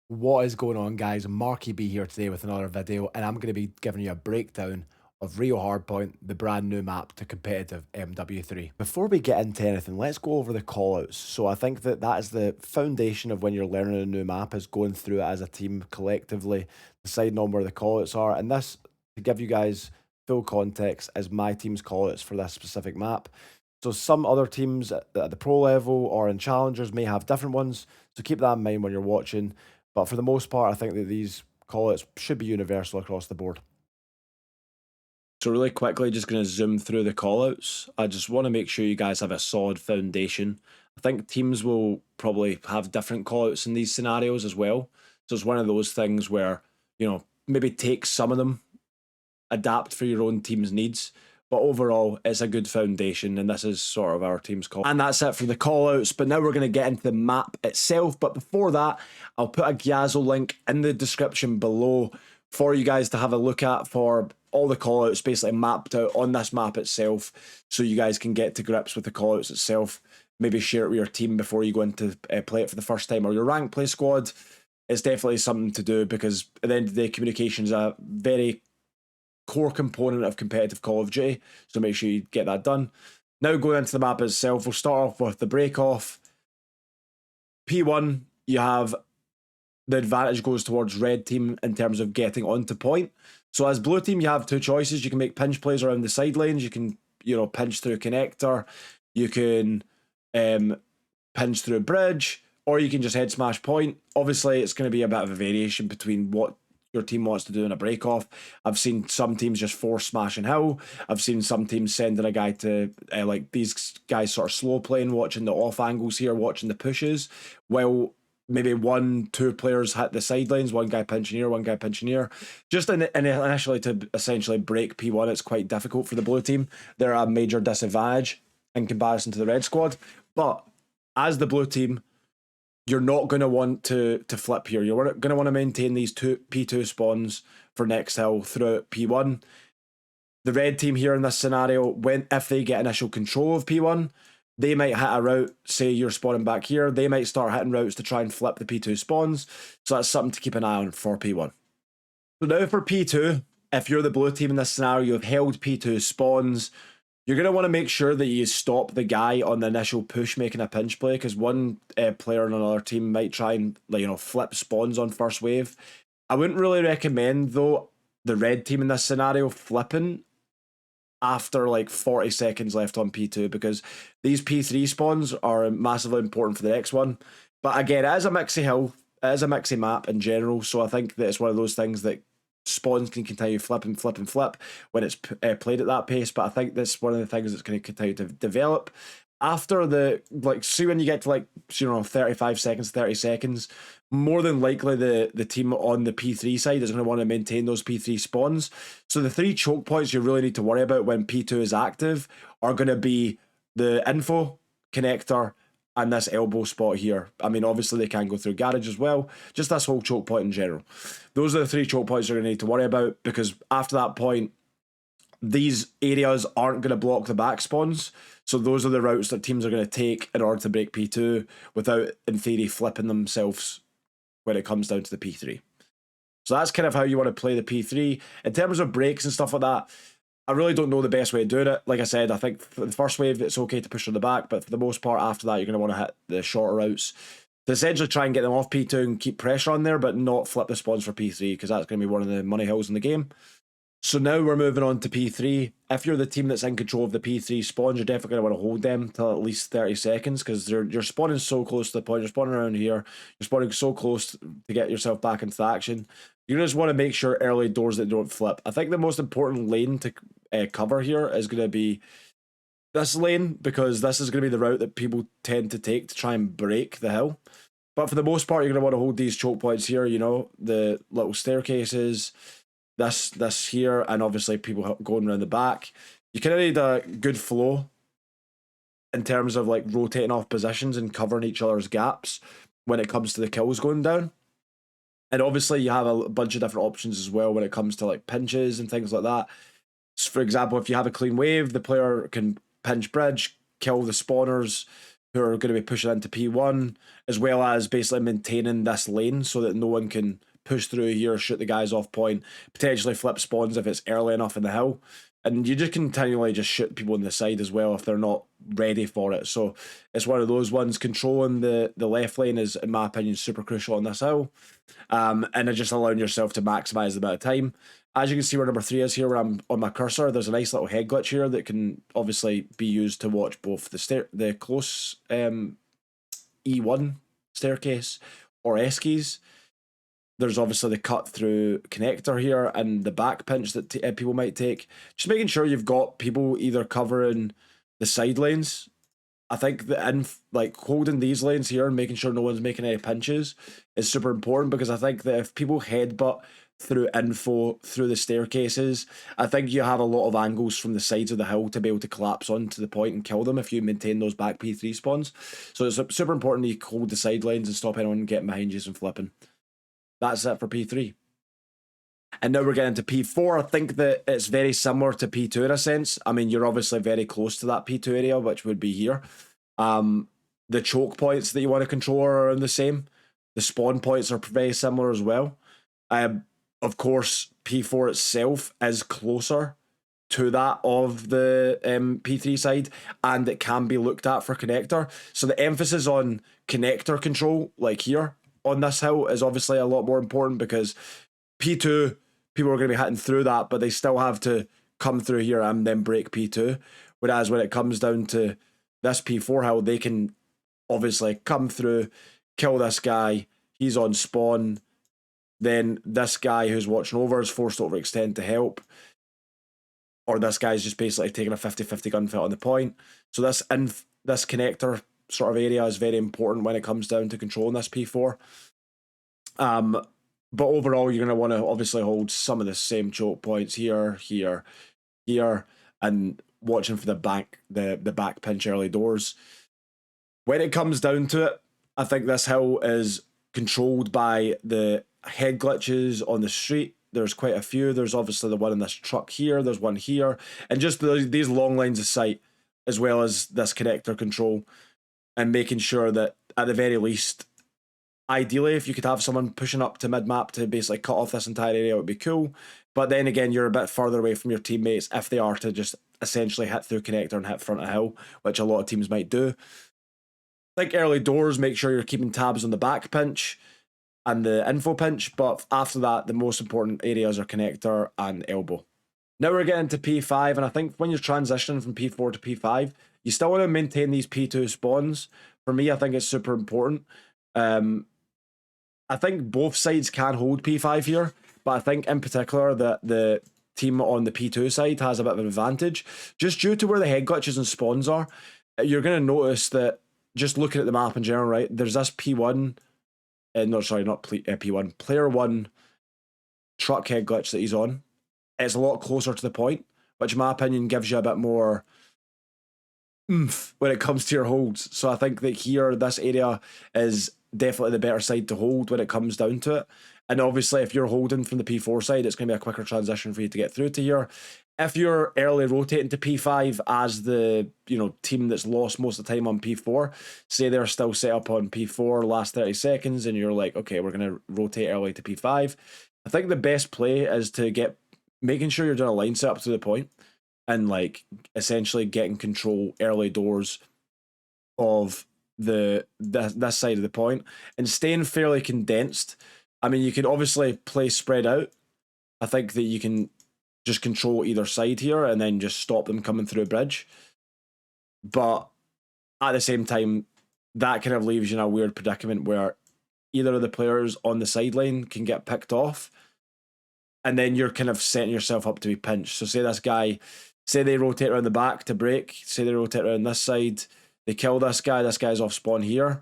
What is going on, guys? MarkyB here today with another video, and I'm going to be giving you a breakdown of Rio Hardpoint, the brand new map to competitive MW3. Before we get into anything, let's go over the callouts. So I think that is the foundation of when you're learning a new map, is going through it as a team collectively, deciding on where the callouts are. And this, to give you guys full context, is my team's callouts for this specific map. So some other teams at the pro level or in challengers may have different ones, so keep that in mind when you're watching. But for the most part, I think that these callouts should be universal across the board. So really quickly, just going to zoom through the callouts. I just want to make sure you guys have a solid foundation. I think teams will probably have different callouts in these scenarios as well. So it's one of those things where, maybe take some of them, adapt for your own team's needs. But overall, it's a good foundation, and this is sort of our team's call. And that's it for the callouts, but now we're going to get into the map itself. But before that, I'll put a Gyazo link in the description below for you guys to have a look at for all the callouts basically mapped out on this map itself, so you guys can get to grips with the callouts itself. Maybe share it with your team before you go into play it for the first time, or your rank play squad. It's definitely something to do, because at the end of the day, communication is a very core component of competitive Call of Duty, so make sure you get that done. Now going into the map itself, we'll start off with the Breakoff. P1, you have the advantage goes towards red team in terms of getting onto point. So as blue team, you have two choices. You can make pinch plays around the side lanes. You can, pinch through connector. You can pinch through bridge, or you can just head smash point. Obviously, it's going to be a bit of a variation between what your team wants to do in a break-off. I've seen some teams just force smashing hill. I've seen some teams sending a guy to, like these guys sort of slow playing, watching the off angles here, watching the pushes, while maybe 1-2 players hit the sidelines, one guy pinching here, one guy pinching here. Just initially to essentially break P1, it's quite difficult for the blue team. They're a major disadvantage in comparison to the red squad. But as the blue team, you're not going to want to flip here. You're going to want to maintain these P2 spawns for next hill throughout P1. The red team here in this scenario, if they get initial control of P1, they might hit a route, say you're spawning back here, they might start hitting routes to try and flip the P2 spawns. So that's something to keep an eye on for P1. So now for P2, if you're the blue team in this scenario, you've held P2 spawns, you're going to want to make sure that you stop the guy on the initial push making a pinch play, because one player on another team might try and flip spawns on first wave. I wouldn't really recommend, though, the red team in this scenario flipping after like 40 seconds left on P2, because these P3 spawns are massively important for the next one. But again, it is a mixy hill, it is a mixy map in general, so I think that it's one of those things that spawns can continue flip and flip and flip when it's played at that pace. But I think that's one of the things that's going to continue to develop after the, see when you get to 35 seconds, 30 seconds, more than likely the team on the P3 side is going to want to maintain those P3 spawns. So the 3 choke points you really need to worry about when P2 is active are going to be the info, connector, and this elbow spot here. I mean, obviously they can go through garage as well. Just this whole choke point in general. Those are the 3 choke points you're going to need to worry about, because after that point, these areas aren't going to block the back spawns. So those are the routes that teams are going to take in order to break P2 without, in theory, flipping themselves when it comes down to the P3. So that's kind of how you want to play the P3. In terms of breaks and stuff like that, I really don't know the best way of doing it. Like I said, I think for the first wave, it's okay to push on the back, but for the most part, after that, you're going to want to hit the shorter routes to essentially try and get them off P2 and keep pressure on there, but not flip the spawns for P3, because that's going to be one of the money hills in the game. So now we're moving on to P3. If you're the team that's in control of the P3 spawns, you're definitely going to want to hold them till at least 30 seconds, because you're spawning so close to the point. You're spawning around here. You're spawning so close to get yourself back into the action. You just want to make sure early doors that don't flip. I think the most important lane to cover here is going to be this lane, because this is going to be the route that people tend to take to try and break the hill. But for the most part, you're going to want to hold these choke points here, the little staircases, this here, and obviously people going around the back. You kind of need a good flow in terms of rotating off positions and covering each other's gaps when it comes to the kills going down. And obviously you have a bunch of different options as well when it comes to pinches and things like that. So for example, if you have a clean wave, the player can pinch bridge, kill the spawners, who are going to be pushing into P1, as well as basically maintaining this lane so that no one can push through here, shoot the guys off point, potentially flip spawns if it's early enough in the hill. And you just continually just shoot people on the side as well if they're not ready for it. So it's one of those ones. Controlling the left lane is, in my opinion, super crucial on this hill. And it's just allowing yourself to maximise the amount of time. As you can see where number 3 is here, where I'm on my cursor, there's a nice little head glitch here that can obviously be used to watch both the close E1 staircase or eskies. There's obviously the cut through connector here and the back pinch that people might take. Just making sure you've got people either covering the side lanes. I think that like holding these lanes here and making sure no one's making any pinches is super important, because I think that if people headbutt through info through the staircases, I think you have a lot of angles from the sides of the hill to be able to collapse onto the point and kill them if you maintain those back P3 spawns. So it's super important that you hold the side lanes and stop anyone getting behind you and flipping. That's it for P3. And now we're getting to P4. I think that it's very similar to P2 in a sense. I mean, you're obviously very close to that P2 area, which would be here. The choke points that you want to control are the same. The spawn points are very similar as well. Of course, P4 itself is closer to that of the P3 side, and it can be looked at for connector. So the emphasis on connector control, like here on this hill, is obviously a lot more important, because P2, people are going to be hitting through that, but they still have to come through here and then break P2. Whereas when it comes down to this P4 hill, they can obviously come through, kill this guy, he's on spawn, then this guy who's watching over is forced to overextend to help, or this guy's just basically taking a 50-50 gunfight on the point. So this connector sort of area is very important when it comes down to controlling this P4. But overall, you're going to want to obviously hold some of the same choke points here, here, here, and watching for the back pinch early doors. When it comes down to it, I think this hill is controlled by the head glitches on the street. There's quite a few. There's obviously the one in this truck here. There's one here. And just these long lines of sight, as well as this connector control, and making sure that at the very least, ideally, if you could have someone pushing up to mid-map to basically cut off this entire area, it would be cool. But then again, you're a bit further away from your teammates if they are to just essentially hit through connector and hit front of hill, which a lot of teams might do. I think early doors, make sure you're keeping tabs on the back pinch and the info pinch, but after that, the most important areas are connector and elbow. Now we're getting to P5, and I think when you're transitioning from P4 to P5, you still want to maintain these P2 spawns. For me, I think it's super important. I think both sides can hold P5 here, but I think in particular that the team on the P2 side has a bit of an advantage. Just due to where the head glitches and spawns are, you're going to notice that just looking at the map in general, right, there's this P1, not P1, player 1 truck head glitch that he's on. It's a lot closer to the point, which in my opinion gives you a bit more oomph when it comes to your holds. So I think that here, this area is definitely the better side to hold when it comes down to it. And obviously, if you're holding from the P4 side, it's going to be a quicker transition for you to get through to here. If you're early rotating to P5 as the team that's lost most of the time on P4, say they're still set up on P4 last 30 seconds, and you're like, okay, we're going to rotate early to P5. I think the best play is to making sure you're doing a line setup to the point and like essentially getting control early doors of this side of the point and staying fairly condensed. I mean, you can obviously play spread out. I think that you can just control either side here and then just stop them coming through a bridge. But at the same time, that kind of leaves you in a weird predicament where either of the players on the sideline can get picked off, and then you're kind of setting yourself up to be pinched. So say they rotate around the back to break, say they rotate around this side, they kill this guy's off spawn here.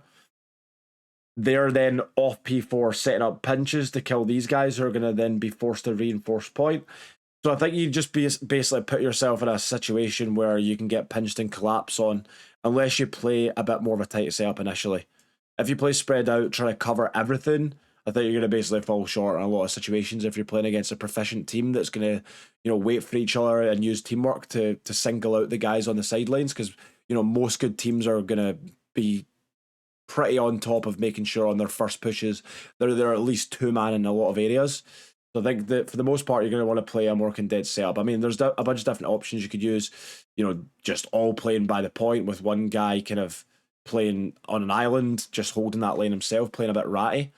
They're then off P4 setting up pinches to kill these guys who are going to then be forced to reinforce point. So I think you just basically put yourself in a situation where you can get pinched and collapse on, unless you play a bit more of a tight setup initially. If you play spread out, trying to cover everything, I think you're going to basically fall short in a lot of situations if you're playing against a proficient team that's going to, wait for each other and use teamwork to single out the guys on the sidelines, because, most good teams are going to be pretty on top of making sure on their first pushes they're at least 2-man in a lot of areas. So I think that for the most part, you're going to want to play a more condensed setup. I mean, there's a bunch of different options you could use, just all playing by the point with one guy kind of playing on an island, just holding that lane himself, playing a bit ratty.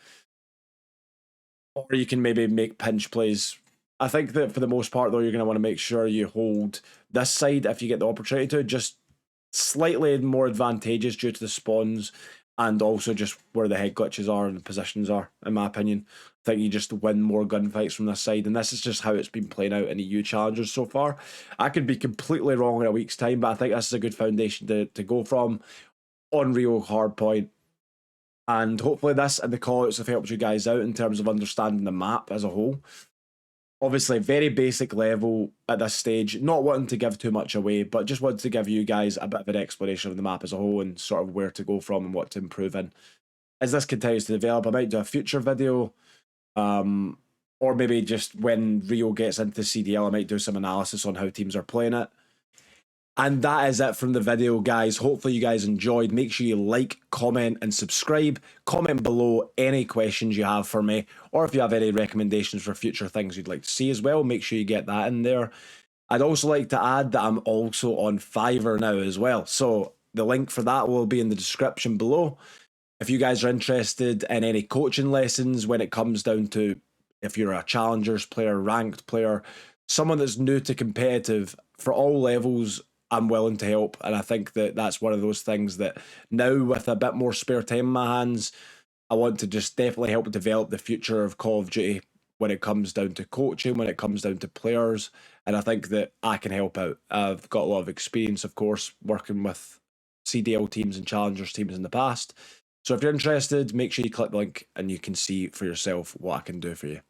Or you can maybe make pinch plays. I think that for the most part, though, you're going to want to make sure you hold this side if you get the opportunity to, just slightly more advantageous due to the spawns and also just where the head glitches are and the positions are, in my opinion. I think you just win more gunfights from this side, and this is just how it's been playing out in EU Challengers so far. I could be completely wrong in a week's time, but I think this is a good foundation to go from on Rio Hardpoint. And hopefully this and the callouts have helped you guys out in terms of understanding the map as a whole. Obviously, very basic level at this stage, not wanting to give too much away, but just wanted to give you guys a bit of an explanation of the map as a whole and sort of where to go from and what to improve in. As this continues to develop, I might do a future video, or maybe just when Rio gets into CDL, I might do some analysis on how teams are playing it. And that is it from the video, guys. Hopefully you guys enjoyed. Make sure you like, comment, and subscribe. Comment below any questions you have for me, or if you have any recommendations for future things you'd like to see as well, make sure you get that in there. I'd also like to add that I'm also on Fiverr now as well. So the link for that will be in the description below. If you guys are interested in any coaching lessons when it comes down to if you're a challengers player, ranked player, someone that's new to competitive for all levels, I'm willing to help. And I think that that's one of those things that now with a bit more spare time in my hands, I want to just definitely help develop the future of Call of Duty when it comes down to coaching, when it comes down to players. And I think that I can help out. I've got a lot of experience, of course, working with CDL teams and challengers teams in the past. So if you're interested, make sure you click the link and you can see for yourself what I can do for you.